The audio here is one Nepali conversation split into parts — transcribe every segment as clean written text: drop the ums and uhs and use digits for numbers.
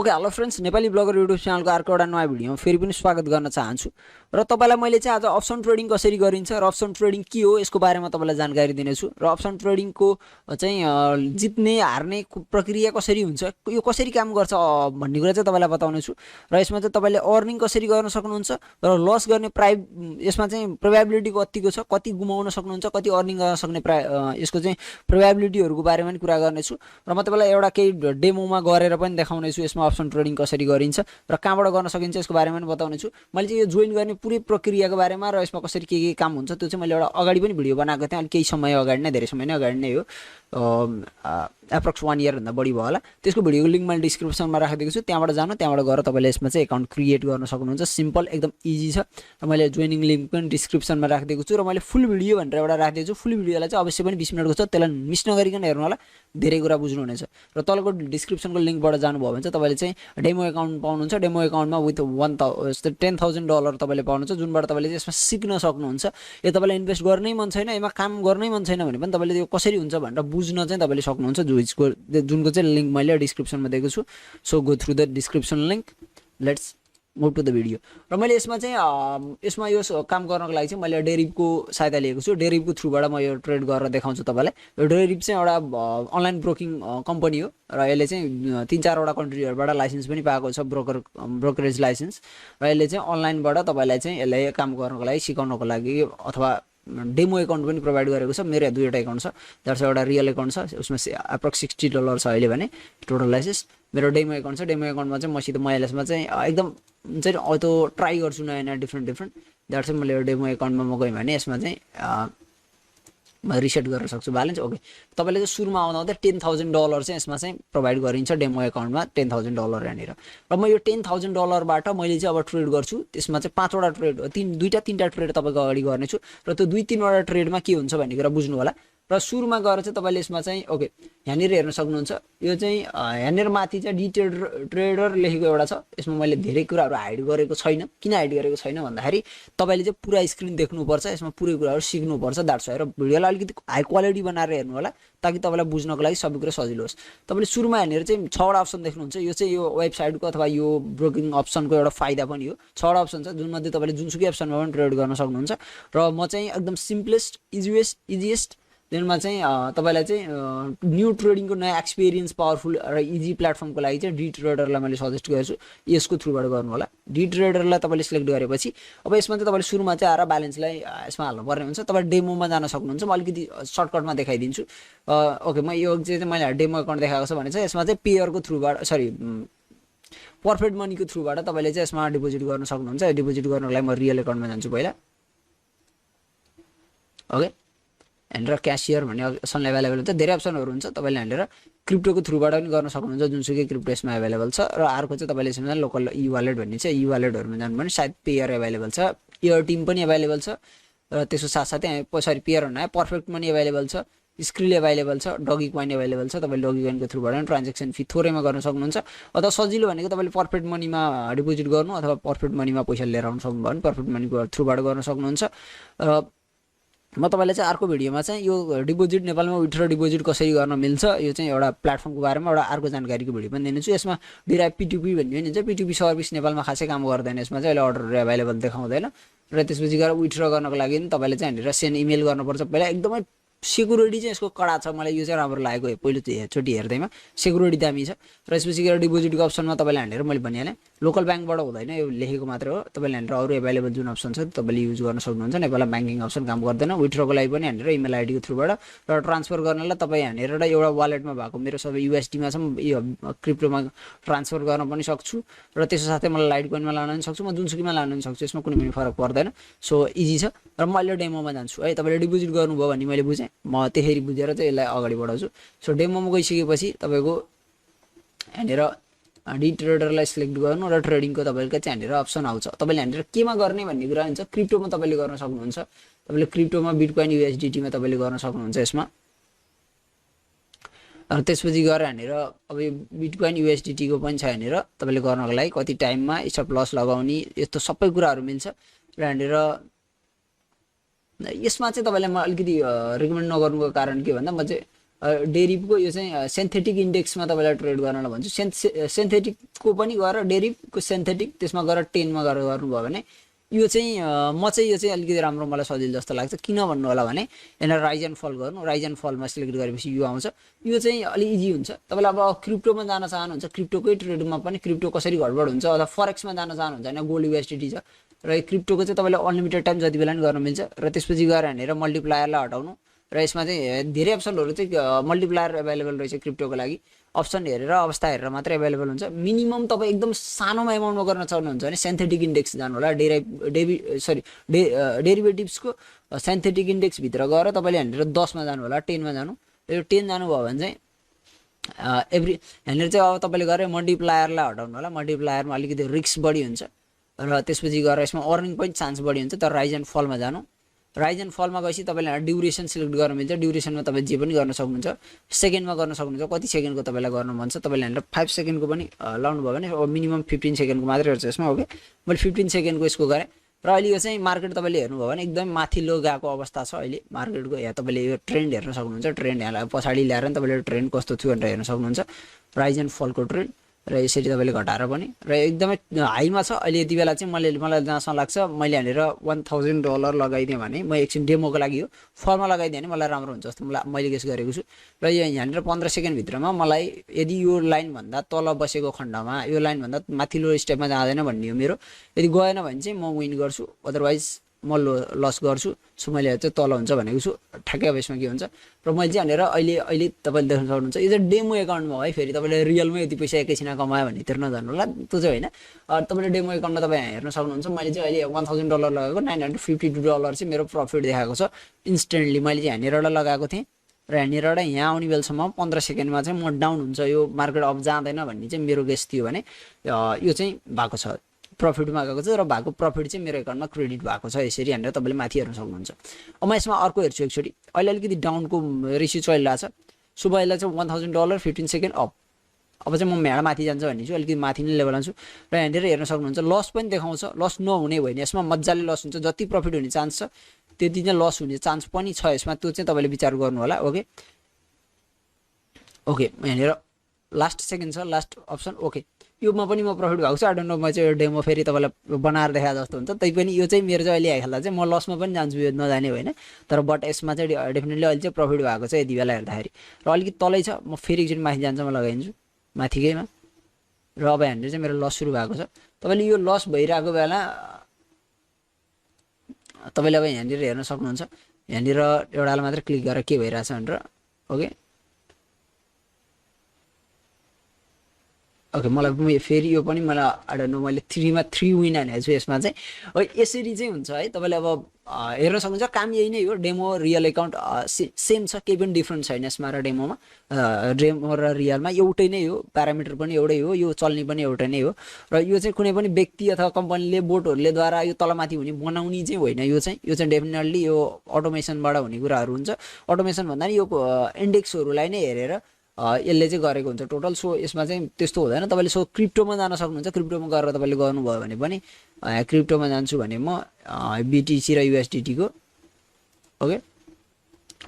Okay hello friends, Nepali blogger YouTube च्यानलको अर्को एउटा नयाँ भिडियोमा फेरि पनि स्वागत गर्न चाहन्छु। र तपाईलाई मैले चाहिँ आज अप्सन ट्रेडिङ कसरी गरिन्छ र अप्सन ट्रेडिङ के हो यसको बारेमा तपाईलाई जानकारी दिनेछु। र अप्सन ट्रेडिङको चाहिँ जित्ने हार्ने प्रक्रिया कसरी हुन्छ, यो कसरी काम गर्छ भन्ने कुरा चाहिँ तपाईलाई बताउने छु। र यसमा चाहिँ तपाईले अर्निङ कसरी गर्न सक्नुहुन्छ र लस गर्ने यसमा चाहिँ प्रोबेबिलिटी कतिको छ, कति गुमाउन सक्नुहुन्छ, कति अर्निङ गर्न सक्ने यसको चाहिँ प्रोबेबिलिटीहरुको बारेमा पनि कुरा गर्नेछु। र म तपाईलाई एउटा केही डेमोमा गरेर पनि देखाउने छु यसमा अप्सन ट्रेडिङ कसरी गरिन्छ र कहाँबाट गर्न सकिन्छ यसको बारेमा पनि बताउने छु। मैले चाहिँ यो जोइन गर्ने पुरै प्रक्रियाको बारेमा र यसमा कसरी के काम हुन्छ त्यो चाहिँ मैले एउटा अगाडि पनि भिडियो बनाएको थिएँ, अलि केही समय अगाडि नै, धेरै समय नै अगाडि नै हो, एप्रोक्स 1 इयर भन्दा बढी भयो होला। त्यसको भिडियोको लिंक मैले डिस्क्रिप्सनमा राखिदिएको छु, त्यहाँबाट जानु, त्यहाँबाट गएर तपाईले यसमा चाहिँ अकाउन्ट क्रिएट गर्न सक्नुहुन्छ। सिम्पल एकदम इजी छ र मैले जोइनिङ लिंक पनि डिस्क्रिप्सनमा राखिदिएको छु र मैले फुल भिडियो भनेर एउटा राखिदिएको छु। फुल भिडियोलाई चाहिँ अवश्य पनि 20 मिनेटको छ, त्यसलाई मिस नगरिकन हेर्नु होला, धेरै कुरा बुझ्नु हुनेछ। र तलको डिस्क्रिप्सनको लिंकबाट जानुभयो भने चाहिँ तपाईले चाहिँ डेमो अकाउन्ट पाउनुहुन्छ। डेमो अकाउन्टमा विथ $10,000 तपाईले पाउनुहुन्छ, जुनबाट तपाईले यसमा सिक्न सक्नुहुन्छ। यो तपाईलाई इन्भेस्ट गर्नै मन छैन, यसमा काम गर्नै मन छैन भने पनि तपाईले यो कसरी हुन्छ भनेर बुझ्न चाहिँ तपाईले सक्नुहुन्छ, जुनको चाहिँ लिंक मैले डिस्क्रिप्सनमा दिएको छु। So go through the description link, let's move to the video. र मैले यसमा चाहिँ यसमा यो काम गर्नको लागि चाहिँ मैले डेरिभको सहायता लिएको छु। डेरिभको थ्रुबाट म यो ट्रेड गरेर देखाउँछु तपाईलाई। यो डेरिभ चाहिँ एउटा अनलाइन ब्रोकिङ कम्पनी हो र यसले चाहिँ 3-4 वटा कन्ट्रीहरुबाट लाइसेन्स पनि पाएको छ, ब्रोकरेज लाइसेन्स। र यसले चाहिँ अनलाइनबाट तपाईलाई चाहिँ यसले काम गर्नको लागि, सिकाउनको लागि अथवा डेमो अकाउन्ट पनि प्रोभाइड गरेको छ। मेरो 2वटा अकाउन्ट छ, द्याट्स एउटा रियल अकाउन्ट छ, उसमा एप्रोक्स $60 छ अहिले भने टोटल लाइसेन्स। मेरो डेमो अकाउन्ट छ, डेमो अकाउन्टमा चाहिँ मसित म यसमा चाहिँ एकदम चाहिँ अटो ट्राई गर्छु नयाँ नयाँ डिफ्रेन्ट द्याट्स मैले यो डेमो अकाउन्टमा म गएँ भने यसमा चाहिँ म रिसेट गर्न सक्छु ब्यालेन्स। ओके, तपाईले चाहिँ सुरुमा आउँदा $10,000 चाहिँ यसमा चाहिँ प्रोभाइड गरिन्छ डेमो अकाउन्टमा, $10,000 यहाँनिर। र म यो $10,000बाट मैले चाहिँ अब ट्रेड गर्छु। त्यसमा चाहिँ 5 वटा ट्रेड, 2-3टा ट्रेड तपाईको अगाडि गर्नेछु र त्यो 2-3 वटा ट्रेडमा के हुन्छ भन्ने कुरा बुझ्नु होला। र सुरुमा गएर चाहिँ तपाईले यसमा चाहिँ ओके यहाँनिर हेर्न सक्नुहुन्छ। यो चाहिँ यहाँनिर माथि चाहिँ ट्रेडर लेखेको एउटा छ, यसमा मैले धेरै कुराहरू हाइड गरेको छैन। किन हाइड गरेको छैन भन्दाखेरि तपाईले चाहिँ पुरा स्क्रिन देख्नुपर्छ, यसमा पुरै कुराहरू सिक्नुपर्छ, द्याट्स वाइ। र भिडियोलाई अलिकति हाई क्वालिटी बनाएर हेर्नु होला ताकि तपाईलाई बुझ्नको लागि सबै कुरा सजिलो होस्। तपाईले सुरुमा हेर्नेर चाहिँ 6 वटा अप्सन देख्नुहुन्छ, यो चाहिँ यो वेबसाइटको अथवा यो ब्रोकिङ अप्सनको एउटा फाइदा पनि हो। 6 वटा अप्सन छ, जुनमध्ये तपाईले जुनसुकै अप्सनमा पनि ट्रेड गर्न सक्नुहुन्छ। र म चाहिँ एकदम सिम्पलेस्ट इजिएस्ट देनमा चाहिँ तपाईलाई चाहिँ न्यू ट्रेडिङको नयाँ एक्सपिरियन्स पावरफुल र इजी प्लेटफर्मको लागि चाहिँ डी ट्रेडरलाई मैले सजेस्ट गर्छु, यसको थ्रुबाट गर्नु होला। डी ट्रेडरलाई तपाईले सिलेक्ट गरेपछि अब यसमा चाहिँ तपाईले सुरुमा चाहिँ आएर ब्यालेन्सलाई यसमा हाल्नु पर्ने हुन्छ। तपाईले डेमोमा जान सक्नुहुन्छ, म अलिकति सर्टकटमा देखाइदिन्छु। ओके, म यो चाहिँ मैले डेमो अकाउन्ट देखाएको छ भने चाहिँ यसमा चाहिँ पेयरको थ्रुबाट पर्फेक्ट मनीको थ्रुबाट तपाईले चाहिँ यसमा डिपोजिट गर्न सक्नुहुन्छ। डिपोजिट गर्नको लागि म रियल अकाउन्टमा जान्छु पहिला। ओके, यहाँनिर क्यासियर भन्ने अप्सन एभाइलेबल हुन्छ, धेरै अप्सनहरू हुन्छ। तपाईले यहाँनिर क्रिप्टोको थ्रुबाट पनि गर्न सक्नुहुन्छ, जुनसुकै क्रिप्टो यसमा एभाइलेबल छ। र अर्को चाहिँ तपाईले यसमा लोकल ई-वालेट भन्ने छ, ई-वालेटहरुमा जानु भने सायद पेयर एभाइलेबल छ, एयर टिम पनि एभाइलेबल छ। र त्यसको साथसाथै पेयर भन्ने पर्फेक्ट मनी एभाइलेबल छ, स्क्रिल एभाइलेबल छ, डगी कोइन एभाइलेबल छ। तपाईले डगी कोइनको थ्रुबाट ट्रान्ज्याक्सन फी थोरैमा गर्न सक्नुहुन्छ। अथवा सजिलो भनेको तपाईले पर्फेक्ट मनीमा डिपोजिट गर्नु अथवा पर्फेक्ट मनीमा पैसा लिएर आउन सक्नु भने पर्फेक्ट मनीको थ्रुबाट गर्न सक्नुहुन्छ। र म तपाईलाई चाहिँ अर्को भिडियोमा चाहिँ यो डिपोजिट नेपालमा विथड्र डिपोजिट कसरी गर्न मिल्छ, यो चाहिँ एउटा प्लेटफर्मको बारेमा एउटा अर्को जानकारीको भिडियो पनि दिनेछु। यसमा डिराइभ P2P भन्ने पनि हुन्छ, P2P सर्भिस नेपालमा खासै काम गर्दैन, यसमा चाहिँ अहिले अर्डरहरू एभाइलेबल देखाउँदैन। र त्यसपछि गएर विथड्र गर्नको लागि तपाईले चाहिँ यहाँनिर सेन्ड इमेल गर्नुपर्छ पहिला। एकदमै सेक्युरिटी चाहिँ यसको कडा छ, मलाई यो चाहिँ राम्रो लागेको पहिलोचोटि हेर्दैमा सेक्युरिटी दामी छ। र यसपछि गएर डिपोजिटको अप्सनमा तपाईले यहाँनिर मैले भनिहालेँ लोकल ब्याङ्कबाट हुँदैन, यो लेखेको मात्र हो। तपाईले यहाँनिर अरू एभाइलेबल जुन अप्सन छ तपाईले युज गर्न सक्नुहुन्छ। नेपालमा ब्याङ्किङ अप्सन काम गर्दैन। विथड्रको लागि पनि यहाँनिर इमेल आइडीको थ्रुबाट, र ट्रान्सफर गर्नलाई तपाईँ यहाँनिर एउटा वालेटमा भएको मेरो सबै USDमा छ, यो क्रिप्टोमा ट्रान्सफर गर्न पनि सक्छु। र त्यसको साथै मलाई लाइट कोइनमा लान पनि सक्छु, म जुनसुकैमा लान पनि सक्छु, यसमा कुनै पनि फरक पर्दैन। सो इजी छ। र म अहिले डेमोमा जान्छु है। तपाईले डिपोजिट गर्नुभयो भन्ने मैले बुझेँ, म त्यसरी बुझेर चाहिँ यसलाई अगाडि बढाउँछु। सो डेमोमा गइसकेपछि तपाईको यहाँनिर डी ट्रेडरलाई सिलेक्ट गर्नु र ट्रेडिङको तपाईको चाहिँ यहाँनिर अप्सन आउँछ। तपाईले यहाँनिर केमा गर्ने भन्ने कुरा हुन्छ, क्रिप्टोमा तपाईले गर्न सक्नुहुन्छ। तपाईले क्रिप्टोमा बिटकोइन USDT मा तपाईले गर्न सक्नुहुन्छ यसमा। र त्यसपछि गएर यहाँनिर अब यो बिटकोइन USDT को पनि छ यहाँनिर तपाईले गर्नको लागि कति टाइममा स्टप लस लगाउने, यस्तो सबै कुराहरू मिल्छ। र यहाँनिर यसमा चाहिँ तपाईलाई म अलिकति रिकमेन्ड नगर्नुको कारण के भन्दा म चाहिँ डेरिभको यो चाहिँ सिन्थेटिक इन्डेक्समा तपाईँलाई ट्रेड गर्नलाई भन्छु। सिन्थेटिकको पनि गर, डेरिभको सिन्थेटिक, त्यसमा गएर 10 मा गरेर गर्नुभयो भने यो चाहिँ म चाहिँ यो चाहिँ अलिकति राम्रो मलाई सजिलो जस्तो लाग्छ। किन भन्नु होला भने यहाँनिर राइज एन्ड फल गर्नु, राइज एन्ड फलमा सिलेक्ट गरेपछि यो आउँछ। यो चाहिँ अलिक इजी हुन्छ। तपाईँलाई अब क्रिप्टोमा जान चाहनुहुन्छ, क्रिप्टोकै ट्रेडमा पनि क्रिप्टो कसरी गडबड हुन्छ, अथवा फरेक्समा जान चाहनुहुन्छ होइन, गोल्ड युएसडीटी छ र क्रिप्टोको चाहिँ तपाईँले अनलिमिटेड टाइम जति बेला पनि गर्न मिल्छ। र त्यसपछि गएर हानेर मल्टिप्लायरलाई हटाउनु, र यसमा चाहिँ धेरै अप्सनहरू चाहिँ मल्टिप्लायर एभाइलेबल रहेछ क्रिप्टोको लागि। अप्सन हेरेर अवस्था हेरेर मात्रै एभाइलेबल हुन्छ। मिनिमम तपाईँ एकदम सानोमा एमाउन्टमा गर्न चाहनुहुन्छ भने सिन्थेटिक इन्डेक्स जानु होला। डेरिभेटिभ्सको सिन्थेटिक इन्डेक्सभित्र गएर तपाईँले यहाँनिर 10 मा जानु होला, 10 मा जानु। यो 10 जानुभयो भने चाहिँ यहाँनिर चाहिँ अब तपाईँले गएर मल्टिप्लायरलाई हटाउनु होला। मल्टिप्लायरमा अलिकति रिस्क बढी हुन्छ र त्यसपछि गएर यसमा अर्निङ पनि चान्स बढी हुन्छ। तर राइज एन्ड फलमा जानु। राइज एन्ड फलमा गएपछि तपाईँले ड्युरेसन सिलेक्ट गर्न मिल्छ। ड्युरेसनमा तपाईँ जे पनि गर्न सक्नुहुन्छ। सेकेन्डमा गर्न सक्नुहुन्छ, कति सेकेन्डको तपाईँलाई गर्न मन छ। तपाईँले यहाँनिर 5 सेकेन्डको पनि लाउनु भयो भने अब मिनिमम 15 सेकेन्डको मात्रै हुन्छ यसमा। ओके, मैले 15 सेकेन्डको यसको गरेँ। र अहिले यो चाहिँ मार्केट तपाईँले हेर्नुभयो भने एकदम माथिल्लो गएको अवस्था छ अहिले मार्केटको। यहाँ तपाईँले यो ट्रेन्ड हेर्न सक्नुहुन्छ। ट्रेन्ड यहाँलाई पछाडि ल्याएर तपाईँले ट्रेन्ड कस्तो थियो भनेर हेर्न सक्नुहुन्छ। राइज एन्ड फलको ट्रेन्ड र यसरी तपाईँले घटाएर पनि र एकदमै हाईमा छ अहिले यति बेला चाहिँ। मलाई जहाँसम्म लाग्छ मैले यहाँनिर $1000 लगाइदिएँ भने, म एकछिन डेमोको लागि हो, फलमा लगाइदिएँ भने मलाई राम्रो हुन्छ जस्तो मैले गेस गरेको छु। र यहाँनिर 15 सेकेन्डभित्रमा मलाई यदि यो लाइनभन्दा तल बसेको खण्डमा, यो लाइनभन्दा माथिल्लो स्टेपमा जाँदैन भन्ने हो मेरो। यदि गएन भने चाहिँ म विन गर्छु, अदरवाइज म लस गर्छु। सो मैले चाहिँ तल हुन्छ भनेको छु। ठ्याक्कै अब यसमा के हुन्छ। र मैले चाहिँ भनेर अहिले तपाईँले देख्न सक्नुहुन्छ यो चाहिँ डेमो एकाउन्टमा हो है। फेरि तपाईँले रियलमै यति पैसा एकैछिनमा कमायो भने तिर नजानु होला, त्यो चाहिँ होइन। तपाईँले डेमो एकाउन्टमा तपाईँ हेर्न सक्नुहुन्छ। मैले चाहिँ अहिले $1000 लगाएको, $952 चाहिँ मेरो प्रफिट देखाएको छ इन्स्टेन्टली। मैले चाहिँ यहाँनिरबाट लगाएको थिएँ र यहाँनिरबाट यहाँ आउने बेलसम्म 15 सेकेन्डमा चाहिँ म डाउन हुन्छ, यो मार्केट अप जाँदैन भन्ने चाहिँ मेरो गेस थियो भने यो चाहिँ भएको छ, प्रफिटमा गएको छ। र भएको प्रफिट चाहिँ मेरो एकाउन्टमा क्रेडिट भएको छ। यसरी यहाँनिर तपाईँले माथि हेर्न सक्नुहुन्छ। अब म यसमा अर्को हेर्छु एकचोटि। अहिले अलिकति डाउनको रेसियो चलिरहेको छ। सो अहिले चाहिँ $1000 15 सेकेन्ड अप। अब चाहिँ म यहाँ माथि जान्छ भन्ने छु, अलिकति माथि नै लेभल लान्छु। र यहाँनिर हेर्न सक्नुहुन्छ लस पनि देखाउँछ। लस नहुने भयो भने यसमा मजाले लस हुन्छ। जति प्रफिट हुने चान्स छ त्यति नै लस हुने चान्स पनि छ यसमा। त्यो चाहिँ तपाईँले विचार गर्नु होला। ओके, यहाँनिर लास्ट सेकेन्ड छ, लास्ट अप्सन। ओके, योमा पनि म प्रफिट भएको छु। आई डोन्ट नो, म चाहिँ डेमो फेरि तपाईँलाई बनाएर देखाए जस्तो हुन्छ। तैपनि यो चाहिँ मेरो चाहिँ अहिले आइहाल्दा चाहिँ म लसमा पनि जान्छु, यो नजाने होइन। तर बट यसमा चाहिँ डेफिनेटली अहिले चाहिँ प्रफिट भएको छ यति बेला हेर्दाखेरि। र अलिकति तलै छ, म फेरि एकचोटि माथि जान्छ म लगाइदिन्छु माथिकैमा। र अब यहाँनिर चाहिँ मेरो लस सुरु भएको छ। तपाईँले यो लस भइरहेको बेला तपाईँले अब यहाँनिर हेर्न सक्नुहुन्छ। यहाँनिर एउटालाई मात्रै क्लिक गरेर के भइरहेछ भनेर। ओके, मलाई फेरि यो पनि मलाई आई डोन्ट नो, मैले 3 मा 3 विन हानेको छु यसमा चाहिँ। यसरी चाहिँ हुन्छ है। तपाईँले अब हेर्न सक्नुहुन्छ। काम यही नै हो। डेमो रियल एकाउन्ट सेम छ, केही पनि डिफ्रेन्ट छैन यसमा र डेमोमा। डेमो र रियलमा एउटै नै हो, प्यारामिटर पनि एउटै हो, यो चल्ने पनि एउटै नै हो। र यो चाहिँ कुनै पनि व्यक्ति अथवा कम्पनीले बोटहरूले द्वारा यो तलमाथि हुने बनाउने चाहिँ होइन। यो चाहिँ डेफिनेटली यो अटोमेसनबाट हुने कुराहरू हुन्छ। अटोमेसन भन्दा नि यो इन्डेक्सहरूलाई नै हेरेर यसले चाहिँ गरेको हुन्छ टोटल। सो यसमा चाहिँ त्यस्तो हुँदैन। तपाईँले सो क्रिप्टोमा जान सक्नुहुन्छ। क्रिप्टोमा गएर तपाईँले गर्नुभयो भने पनि क्रिप्टोमा जान्छु भने म BTC र USDT को। ओके,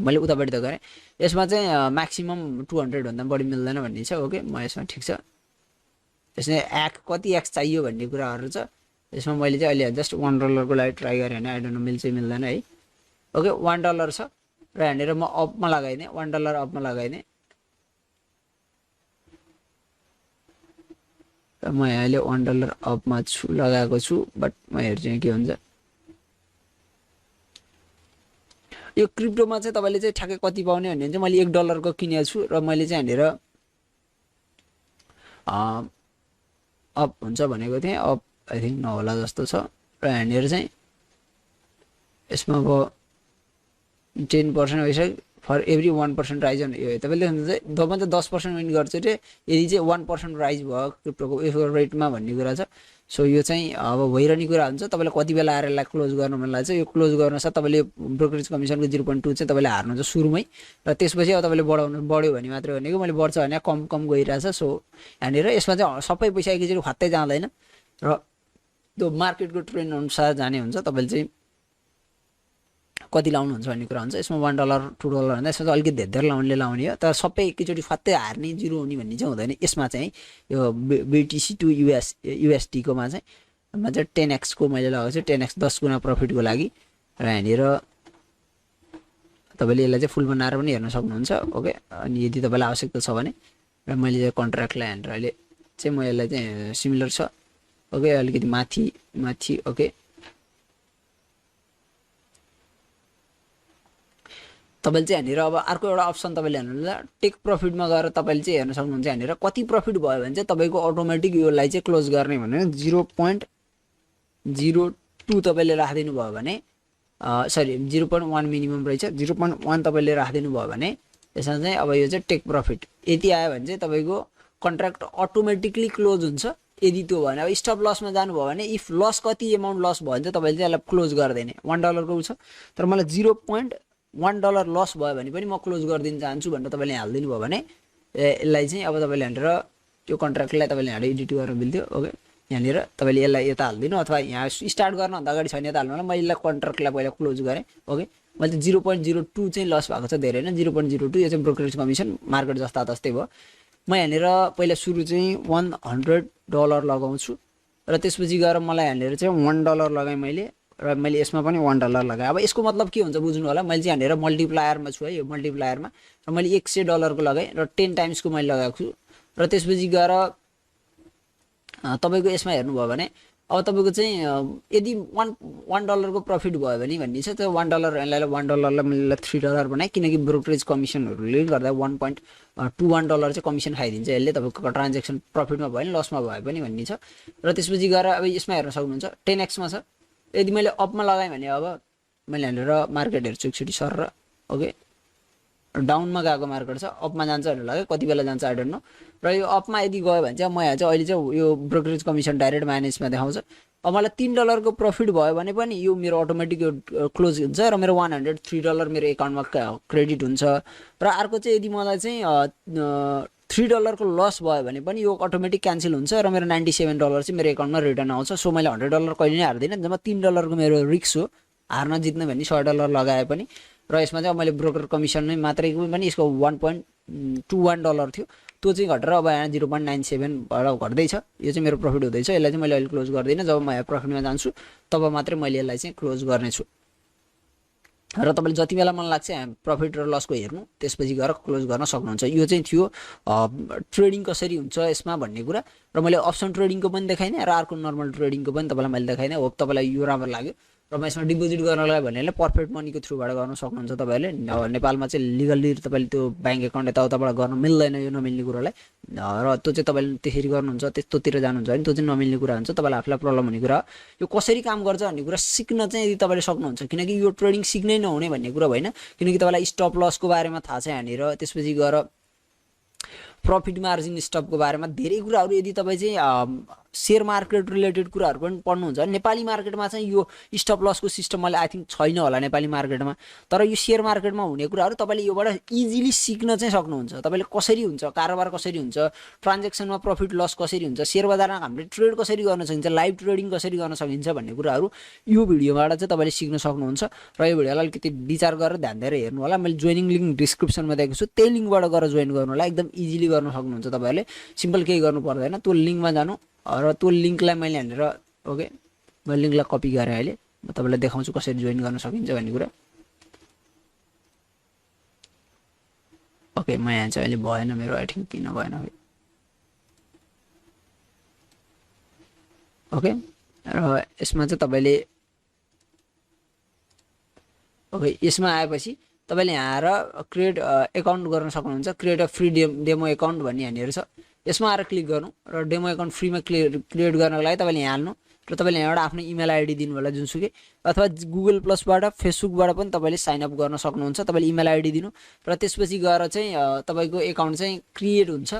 मैले उतापट्टि त गरेँ। यसमा चाहिँ म्याक्सिमम 200 भन्दा बढी मिल्दैन भन्ने छ। ओके, म यसमा ठिक छ। यसमा कति एक्स चाहियो भन्ने कुराहरू छ। यसमा मैले चाहिँ अहिले जस्ट $1 को लागि ट्राई गरेँ होइन। आई डोन्ट नो मिल्छ मिल्दैन है। ओके, $1 छ र यहाँनिर म अपमा लगाइदिएँ, $1 अपमा लगाइदिएँ। र म अहिले $1 अपमा लगाएको छु। बट म हेर्छु के हुन्छ। यो क्रिप्टोमा चाहिँ तपाईँले चाहिँ ठ्याक्कै कति पाउने भन्ने चाहिँ मैले $1 को किनेको छु र मैले चाहिँ यहाँनिर अप हुन्छ भनेको थिएँ। अप आई थिङ्क नहोला जस्तो छ। र यहाँनिर चाहिँ यसमा अब 10% भइसक्यो। फर एभ्री 1% राइज यो तपाईँले चाहिँ 10% विन गर्छ रे यदि चाहिँ 1% राइज भयो क्रिप्टोको यो रेटमा भन्ने कुरा छ। सो यो चाहिँ अब भइरहने कुरा हुन्छ। तपाईँले कति बेला आएर यसलाई क्लोज गर्नु मन लाग्छ। यो क्लोज गर्न साथ तपाईँले ब्रोकरेज कमिसनको 0.2 चाहिँ तपाईँले हार्नुहुन्छ सुरुमै। र त्यसपछि अब तपाईँले बढ्यो भने मात्रै भनेको। मैले बढ्छ भने कम गइरहेछ। सो यहाँनिर यसमा चाहिँ सबै पैसा एकैचोटि खात्तै जाँदैन र त्यो मार्केटको ट्रेन्ड अनुसार जाने हुन्छ। तपाईँले चाहिँ कति लाउनुहुन्छ भन्ने कुरा हुन्छ। यसमा $1 $2 भन्दा यसमा चाहिँ अलिकति धेरै लाउने हो, तर सबै एकैचोटि फत्तै हार्ने जिरो हुने भन्ने चाहिँ हुँदैन। यसमा चाहिँ यो BTC टु USD कोमा चाहिँ 10x को मैले लगाएको छु, 10x 10 गुणा प्रफिटको लागि। र यहाँनिर तपाईँले यसलाई चाहिँ फुल बनाएर पनि हेर्न सक्नुहुन्छ। ओके, अनि यदि तपाईँलाई आवश्यकता छ भने र मैले चाहिँ कन्ट्र्याक्टलाई यहाँनिर अहिले चाहिँ म यसलाई चाहिँ सिमिलर छ। ओके, अलिकति माथि ओके, तपाईँले चाहिँ यहाँनिर अब अर्को एउटा अप्सन तपाईँले हेर्नुहुन्छ टेक प्रफिटमा गएर तपाईँले चाहिँ हेर्न सक्नुहुन्छ। यहाँनिर कति प्रफिट भयो भने चाहिँ तपाईँको अटोमेटिक योलाई चाहिँ क्लोज गर्ने भने 0.02 तपाईँले राखिदिनु भयो भने सरी 0.1 मिनिमम रहेछ, 0.1 तपाईँले राखिदिनु भयो भने यसमा चाहिँ अब यो चाहिँ टेक प्रफिट यति आयो भने चाहिँ तपाईँको कन्ट्र्याक्ट अटोमेटिकली क्लोज हुन्छ। यदि त्यो भने अब स्टप लसमा जानुभयो भने इफ लस कति एमाउन्ट लस भयो भने चाहिँ तपाईँले चाहिँ यसलाई क्लोज गरिदिने। $1 को छ, तर मलाई $0.1 लस भयो भने पनि म क्लोज गरिदिन चाहन्छु भनेर तपाईँले हालिदिनु भयो भने यसलाई चाहिँ अब तपाईँले यहाँनिर त्यो कन्ट्र्याक्टलाई तपाईँले यहाँ एडिट गर्न मिल्थ्यो। ओके, यहाँनिर तपाईँले यसलाई यता हालिदिनु अथवा यहाँ स्टार्ट गर्नुभन्दा अगाडि छैन यता हाल्नु होला। मैले यसलाई कन्ट्र्याक्टलाई पहिला क्लोज गरेँ। ओके, मैले चाहिँ 0.02 चाहिँ लस भएको छ, धेरै होइन 0.02। यो चाहिँ ब्रोकरेज कमिसन मार्केट जस्ता जस्तै भयो। म यहाँनिर पहिला सुरु चाहिँ $100 लगाउँछु र त्यसपछि गएर मलाई यहाँनिर चाहिँ $1 लगाएँ मैले, र मैले यसमा पनि $1 लगाएँ। अब यसको मतलब के हुन्छ बुझ्नु होला। मैले चाहिँ यहाँनिर मल्टिप्लायरमा छु है, यो मल्टिप्लायरमा, र मैले $100 को लगाएँ र 10 टाइम्सको मैले लगाएको छु। र त्यसपछि गएर तपाईँको यसमा हेर्नुभयो भने अब तपाईँको चाहिँ यदि $1 को प्रफिट भयो भने भन्ने छ, त्यो $1 यसलाई $1लाई मैले $3 बनाएँ, किनकि ब्रोकरेज कमिसनहरूले गर्दा $1.21 चाहिँ कमिसन खाइदिन्छ यसले तपाईँको ट्रान्जेक्सन प्रफिटमा भयो नि लसमा भयो पनि भन्ने छ। र त्यसपछि गएर अब यसमा हेर्न सक्नुहुन्छ 10x मा छ। यदि मैले अपमा लगाएँ भने अब मैले यहाँनिर मार्केट हेर्छु एकचोटि सर र ओके, डाउनमा गएको मार्केट छ, अपमा जान्छ भन्ने लाग्यो, कति बेला जान्छ आई डोन्ट नो। र यो अपमा यदि गयो भने चाहिँ म यहाँ चाहिँ अहिले चाहिँ यो ब्रोकरेज कमिसन डाइरेक्ट माइनसमा देखाउँछ। अब मलाई $3 को प्रफिट भयो भने पनि यो मेरो अटोमेटिक यो क्लोज हुन्छ र मेरो $103 मेरो एकाउन्टमा क्रेडिट हुन्छ। र अर्को चाहिँ यदि मलाई चाहिँ $3 को लस भयो भने पनि यो अटोमेटिक क्यान्सल हुन्छ र मेरो $97 चाहिँ मेरो एकाउन्टमा रिटर्न आउँछ। सो मैले $100 कहिले नै हार्दिनँ, जम्मा $3 को मेरो रिस्क हो, हार्न जित्न भन्ने $100 लगाए पनि। र यसमा चाहिँ मैले ब्रोकर कमिसनमै मात्रै पनि यसको $1.21 थियो, त्यो चाहिँ घटेर अब यहाँ 0.97 भएर घट्दैछ। यो चाहिँ मेरो प्रफिट हुँदैछ। यसलाई चाहिँ मैले अहिले क्लोज गर्दिनँ, जब म यहाँ प्रफिटमा जान्छु तब मात्रै मैले यसलाई चाहिँ क्लोज गर्नेछु। र तपाईँले जति बेला मन लाग्छ यहाँ प्रफिट र लसको हेर्नु, त्यसपछि गएर क्लोज गर्न सक्नुहुन्छ। यो चाहिँ थियो ट्रेडिङ कसरी हुन्छ यसमा भन्ने कुरा। र मैले अप्सन ट्रेडिङको पनि देखाइदिएँ र अर्को नर्मल ट्रेडिङको पनि तपाईँलाई मैले देखाइदिएँ। होप तपाईँलाई यो राम्रो लाग्यो। र म यसमा डिपोजिट गर्नलाई भन्नेले पर्फेक्ट मनीको थ्रुबाट गर्न सक्नुहुन्छ। तपाईँले नेपालमा चाहिँ लिगल्ली तपाईँले त्यो ब्याङ्क एकाउन्ट यताउताबाट गर्न मिल्दैन, यो नमिल्ने कुरालाई। र त्यो चाहिँ तपाईँले त्यसरी गर्नुहुन्छ, त्यस्तोतिर जानुहुन्छ भने त्यो चाहिँ नमिल्ने कुरा हुन्छ, तपाईँलाई आफूलाई प्रब्लम हुने कुरा। यो कसरी काम गर्छ भन्ने कुरा सिक्न चाहिँ यदि तपाईँले सक्नुहुन्छ, किनकि यो ट्रेडिङ सिक्नै नहुने भन्ने कुरा होइन, किनकि तपाईँलाई स्टप लसको बारेमा थाहा छ यहाँनिर, त्यसपछि गएर प्रफिट मार्जिन स्टपको बारेमा धेरै कुराहरू। यदि तपाईँ चाहिँ सेयर मार्केट रिलेटेड कुराहरू पनि पढ्नुहुन्छ, नेपाली मार्केटमा चाहिँ यो स्टप लसको सिस्टम मलाई आई थिङ्क छैन होला नेपाली मार्केटमा, तर यो सेयर मार्केटमा हुने कुराहरू तपाईँले योबाट इजिली सिक्न चाहिँ सक्नुहुन्छ। तपाईँले कसरी हुन्छ, कारोबार कसरी हुन्छ, ट्रान्जेक्सनमा प्रफिट लस कसरी हुन्छ, सेयर बजारमा हामीले ट्रेड कसरी गर्न सकिन्छ, लाइभ ट्रेडिङ कसरी गर्न सकिन्छ भन्ने कुराहरू यो भिडियोबाट चाहिँ तपाईँले सिक्न सक्नुहुन्छ। र यो भिडियोलाई अलिकति विचार गरेर ध्यान दिएर हेर्नु होला। मैले जोइनिङ लिङ्क डिस्क्रिप्सनमा दिएको छु, त्यही लिङ्कबाट गएर जोइन गर्नु होला, एकदम इजिली गर्न सक्नुहुन्छ। तपाईँहरूले सिम्पल केही गर्नु पर्दैन, त्यो लिङ्कमा जानु र त्यो लिङ्कलाई मैले यहाँनिर ओके मैले लिङ्कलाई कपी गरेँ। अहिले म तपाईँलाई देखाउँछु कसरी जोइन गर्न सकिन्छ भन्ने कुरा। ओके, म यहाँ चाहिँ अहिले भएन मेरो, आई थिङ्क किन भएन है। ओके, र यसमा चाहिँ तपाईँले ओके यसमा आएपछि तपाईँले यहाँ आएर क्रिएट एकाउन्ट गर्न सक्नुहुन्छ। Create a free demo account भन्ने यहाँनिर छ, यसमा आएर क्लिक गर्नु र डेमो एकाउन्ट फ्रीमा क्रिएट गर्नको लागि तपाईँले यहाँ हाल्नु र तपाईँले यहाँबाट आफ्नो इमेल आइडी दिनु होला जुनसुकै, अथवा गुगल प्लसबाट फेसबुकबाट पनि तपाईँले साइन अप गर्न सक्नुहुन्छ। तपाईँले इमेल आइडी दिनु र त्यसपछि गएर चाहिँ तपाईँको एकाउन्ट चाहिँ क्रिएट हुन्छ।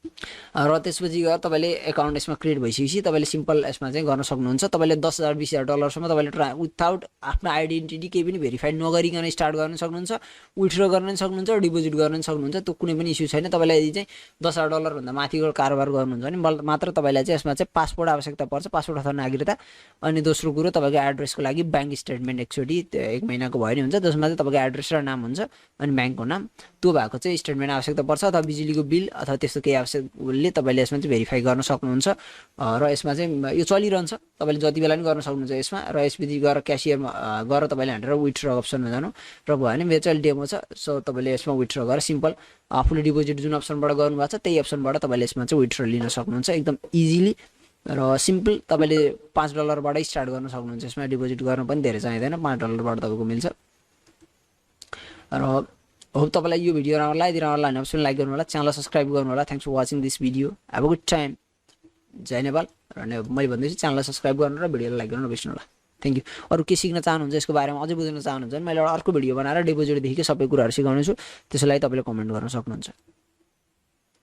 र त्यसपछि गएर तपाईँले एकाउन्ट यसमा क्रिएट भइसकेपछि तपाईँले सिम्पल यसमा चाहिँ गर्न सक्नुहुन्छ। तपाईँले 10,000 20,000 डलरसम्म तपाईँले विथआउट आफ्नो आइडेन्टिटी केही पनि भेरिफाइड नगरिकन स्टार्ट गर्न सक्नुहुन्छ, विथड्र गर्न पनि सक्नुहुन्छ, डिपोजिट गर्न पनि सक्नुहुन्छ। त्यो कुनै पनि इस्यु छैन। तपाईँलाई यदि चाहिँ 10,000 डलरभन्दा माथिको कारोबार गर्नुहुन्छ भने मात्र तपाईँलाई चाहिँ यसमा चाहिँ पासपोर्ट आवश्यकता पर्छ, पासपोर्ट अथवा नागरिकता। अनि दोस्रो कुरो तपाईँको एड्रेसको लागि ब्याङ्क स्टेटमेन्ट एकचोटि 1 महिनाको भयो भने हुन्छ, जसमा चाहिँ तपाईँको एड्रेस र नाम हुन्छ अनि ब्याङ्कको नाम, त्यो भएको चाहिँ स्टेटमेन्ट आवश्यकता पर्छ, अथवा बिजुलीको बिल अथवा त्यस्तो केही आवश्यकले तपाईँले यसमा चाहिँ भेरिफाई गर्न सक्नुहुन्छ। र यसमा चाहिँ यो चलिरहन्छ, तपाईँले जति बेला पनि गर्न सक्नुहुन्छ यसमा। र यसपछि गएर क्यासियरमा गएर तपाईँले हानेर विथड्र अप्सनमा जानु र भयो भने मेरो चाहिँ डेमो छ, सो तपाईँले यसमा विथड्र गरेर सिम्पल आफूले डिपोजिट जुन अप्सनबाट गर्नुभएको छ त्यही अप्सनबाट तपाईँले यसमा चाहिँ विथड्र लिन सक्नुहुन्छ एकदम इजिली र सिम्पल। तपाईँले $5 स्टार्ट गर्न सक्नुहुन्छ। यसमा डिपोजिट गर्न पनि धेरै चाहिँदैन, $5 तपाईँको मिल्छ। र होप तपाईँलाई यो भिडियो राम्रो लाग्यो, राम्रो लाग्ने अप्सन लाइक गर्नु होला, च्यानललाई सब्सक्राइब गर्नु होला। Thanks for watching this video, have a good time, Jai Nepal. र मैले भन्दैछु च्यानललाई सब्सक्राइब गर्नु र भिडियोलाई लाइक गर्नु नबिर्सनु होला। Thank you. अरू के सिक्न चाहनुहुन्छ यसको बारेमा अझै बुझ्न चाहनुहुन्छ भने मैले एउटा अर्को भिडियो बनाएर डिपोजिटदेखिकै सबै कुराहरू सिकाउने छु, त्यसलाई तपाईँले कमेन्ट गर्न सक्नुहुन्छ।